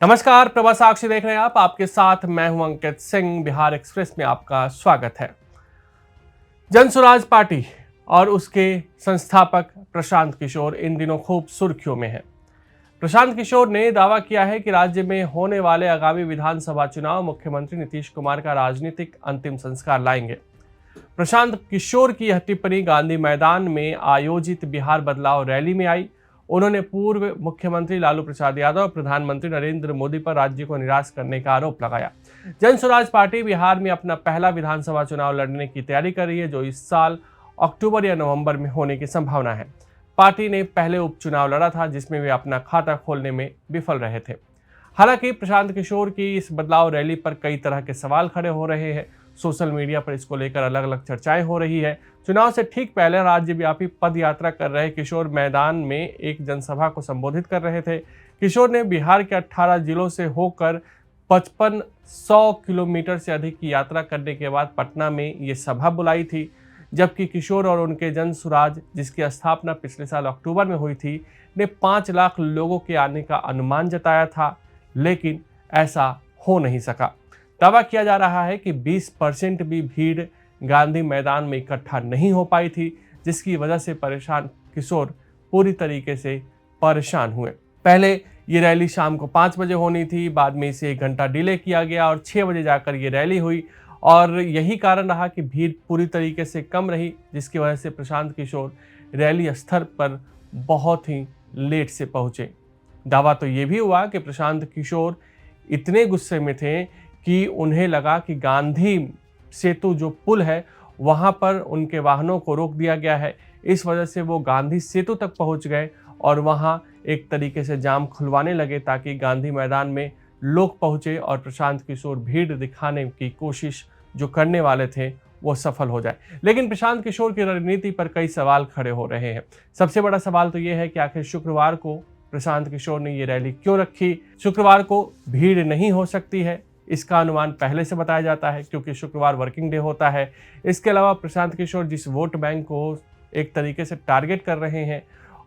नमस्कार, प्रभा साक्षी देख रहे हैं आप। आपके साथ मैं हूं अंकित सिंह। बिहार एक्सप्रेस में आपका स्वागत है। जनसुराज पार्टी और उसके संस्थापक प्रशांत किशोर इन दिनों खूब सुर्खियों में हैं। प्रशांत किशोर ने दावा किया है कि राज्य में होने वाले आगामी विधानसभा चुनाव मुख्यमंत्री नीतीश कुमार का राजनीतिक अंतिम संस्कार लाएंगे। प्रशांत किशोर की यह टिप्पणी गांधी मैदान में आयोजित बिहार बदलाव रैली में आई। उन्होंने पूर्व मुख्यमंत्री लालू प्रसाद यादव और प्रधानमंत्री नरेंद्र मोदी पर राज्य को निराश करने का आरोप लगाया। जनसुराज पार्टी बिहार में अपना पहला विधानसभा चुनाव लड़ने की तैयारी कर रही है, जो इस साल अक्टूबर या नवंबर में होने की संभावना है। पार्टी ने पहले उपचुनाव लड़ा था, जिसमें वे अपना खाता खोलने में विफल रहे थे। हालांकि प्रशांत किशोर की इस बदलाव रैली पर कई तरह के सवाल खड़े हो रहे हैं। सोशल मीडिया पर इसको लेकर अलग अलग चर्चाएं हो रही है। चुनाव से ठीक पहले राज्यव्यापी पद यात्रा कर रहे किशोर मैदान में एक जनसभा को संबोधित कर रहे थे। किशोर ने बिहार के 18 जिलों से होकर 5500 किलोमीटर से अधिक की यात्रा करने के बाद पटना में ये सभा बुलाई थी। जबकि किशोर और उनके जनसुराज, जिसकी स्थापना पिछले साल अक्टूबर में हुई थी, ने 5 लाख लोगों के आने का अनुमान जताया था, लेकिन ऐसा हो नहीं सका। दावा किया जा रहा है कि 20% भी भीड़ गांधी मैदान में इकट्ठा नहीं हो पाई थी, जिसकी वजह से परेशान किशोर पूरी तरीके से परेशान हुए। पहले ये रैली शाम को 5 बजे होनी थी, बाद में इसे 1 घंटा डिले किया गया और 6 बजे जाकर ये रैली हुई। और यही कारण रहा कि भीड़ पूरी तरीके से कम रही, जिसकी वजह से प्रशांत किशोर रैली स्थल पर बहुत ही लेट से पहुंचे। दावा तो ये भी हुआ कि प्रशांत किशोर इतने गुस्से में थे कि उन्हें लगा कि गांधी सेतु जो पुल है वहां पर उनके वाहनों को रोक दिया गया है। इस वजह से वो गांधी सेतु तक पहुंच गए और वहां एक तरीके से जाम खुलवाने लगे, ताकि गांधी मैदान में लोग पहुंचे और प्रशांत किशोर भीड़ दिखाने की कोशिश जो करने वाले थे वो सफल हो जाए। लेकिन प्रशांत किशोर की रणनीति पर कई सवाल खड़े हो रहे हैं। सबसे बड़ा सवाल तो ये है कि आखिर शुक्रवार को प्रशांत किशोर ने ये रैली क्यों रखी। शुक्रवार को भीड़ नहीं हो सकती है, इसका अनुमान पहले से बताया जाता है, क्योंकि शुक्रवार वर्किंग डे होता है। इसके अलावा प्रशांत किशोर जिस वोट बैंक को एक तरीके से टारगेट कर रहे हैं,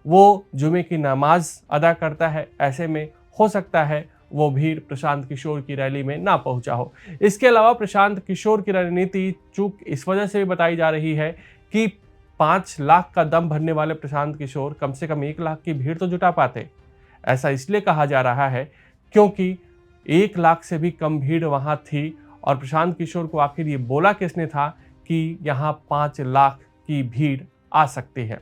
वो जुमे की नमाज अदा करता है। ऐसे में हो सकता है वो भीड़ प्रशांत किशोर की रैली में ना पहुंचा हो। इसके अलावा प्रशांत किशोर की रणनीति चूक इस वजह से भी बताई जा रही है कि 5 लाख का दम भरने वाले प्रशांत किशोर कम से कम 1 लाख की भीड़ तो जुटा पाते। ऐसा इसलिए कहा जा रहा है क्योंकि 1 लाख से भी कम भीड़ वहां थी, और प्रशांत किशोर को आखिर ये बोला किसने था कि यहाँ 5 लाख की भीड़ आ सकती है।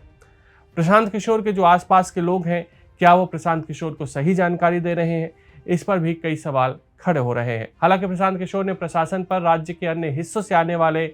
प्रशांत किशोर के जो आसपास के लोग हैं, क्या वो प्रशांत किशोर को सही जानकारी दे रहे हैं, इस पर भी कई सवाल खड़े हो रहे हैं। हालांकि प्रशांत किशोर ने प्रशासन पर राज्य के अन्य हिस्सों से आने वाले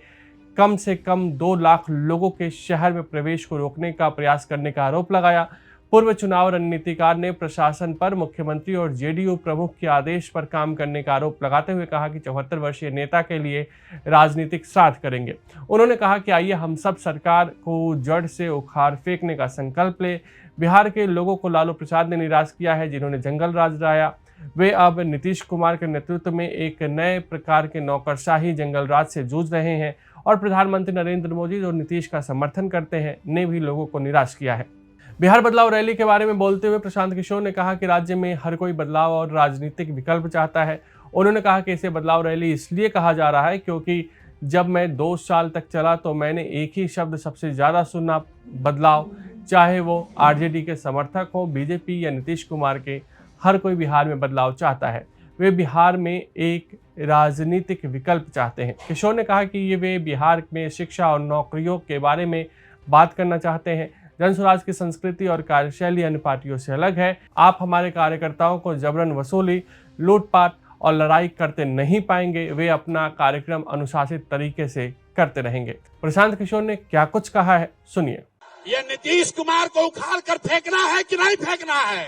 कम से कम 2 लाख लोगों के शहर में प्रवेश को रोकने का प्रयास करने का आरोप लगाया। पूर्व चुनाव रणनीतिकार ने प्रशासन पर मुख्यमंत्री और जेडीयू प्रमुख के आदेश पर काम करने का आरोप लगाते हुए कहा कि 74 वर्षीय नेता के लिए राजनीतिक श्राद्ध करेंगे। उन्होंने कहा कि आइए हम सब सरकार को जड़ से उखाड़ फेंकने का संकल्प ले। बिहार के लोगों को लालू प्रसाद ने निराश किया है, जिन्होंने जंगल राज लाया। वे अब नीतीश कुमार के नेतृत्व में एक नए प्रकार के नौकरशाही जंगल राज से जूझ रहे हैं, और प्रधानमंत्री नरेंद्र मोदी जो नीतीश का समर्थन करते हैं ने भी लोगों को निराश किया है। बिहार बदलाव रैली के बारे में बोलते हुए प्रशांत किशोर ने कहा कि राज्य में हर कोई बदलाव और राजनीतिक विकल्प चाहता है। उन्होंने कहा कि इसे बदलाव रैली इसलिए कहा जा रहा है क्योंकि जब मैं 2 साल तक चला तो मैंने एक ही शब्द सबसे ज़्यादा सुना, बदलाव। चाहे वो आरजेडी के समर्थक हो, बीजेपी या नीतीश कुमार के, हर कोई बिहार में बदलाव चाहता है। वे बिहार में एक राजनीतिक विकल्प चाहते हैं। किशोर ने कहा कि वे बिहार में शिक्षा और नौकरियों के बारे में बात करना चाहते हैं। जनसुराज की संस्कृति और कार्यशैली अन्य पार्टियों से अलग है। आप हमारे कार्यकर्ताओं को जबरन वसूली, लूटपाट और लड़ाई करते नहीं पाएंगे। वे अपना कार्यक्रम अनुशासित तरीके से करते रहेंगे। प्रशांत किशोर ने क्या कुछ कहा है, सुनिए। ये नीतीश कुमार को उखाड़ कर फेंकना है कि नहीं फेंकना है?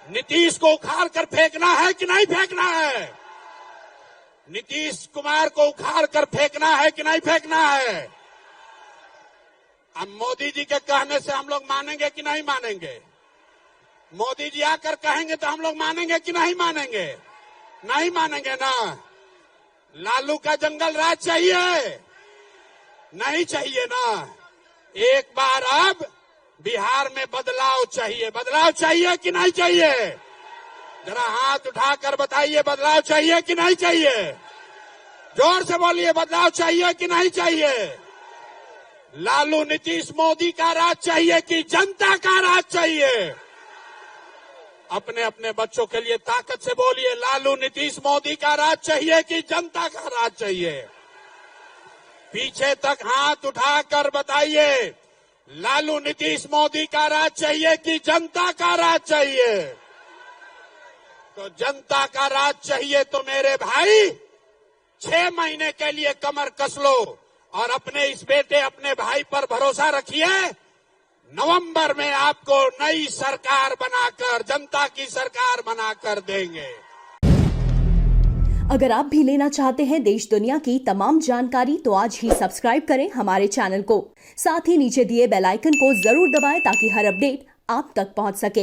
नीतीश को उखाड़ कर फेंकना है कि नहीं फेंकना है? नीतीश कुमार को उखाड़ कर फेंकना है कि नहीं फेंकना है? अब मोदी जी के कहने से हम लोग मानेंगे कि नहीं मानेंगे? मोदी जी आकर कहेंगे तो हम लोग मानेंगे कि नहीं मानेंगे? नहीं मानेंगे ना। लालू का जंगल राज चाहिए? नहीं चाहिए ना। एक बार अब बिहार में बदलाव चाहिए। बदलाव चाहिए कि नहीं चाहिए? जरा हाथ उठाकर बताइए, बदलाव चाहिए कि नहीं चाहिए? जोर से बोलिए, बदलाव चाहिए कि नहीं चाहिए? लालू नीतीश मोदी का राज चाहिए कि जनता का राज चाहिए? अपने अपने बच्चों के लिए ताकत से बोलिए, लालू नीतीश मोदी का राज चाहिए कि जनता का राज चाहिए? पीछे तक हाथ उठाकर बताइए, लालू नीतीश मोदी का राज चाहिए कि जनता का राज चाहिए? तो जनता का राज चाहिए तो मेरे भाई 6 महीने के लिए कमर कस लो और अपने इस बेटे, अपने भाई पर भरोसा रखिए। नवंबर में आपको नई सरकार बनाकर, जनता की सरकार बनाकर देंगे। अगर आप भी लेना चाहते हैं देश दुनिया की तमाम जानकारी तो आज ही सब्सक्राइब करें हमारे चैनल को। साथ ही नीचे दिए बेल आइकन को जरूर दबाएं ताकि हर अपडेट आप तक पहुंच सके।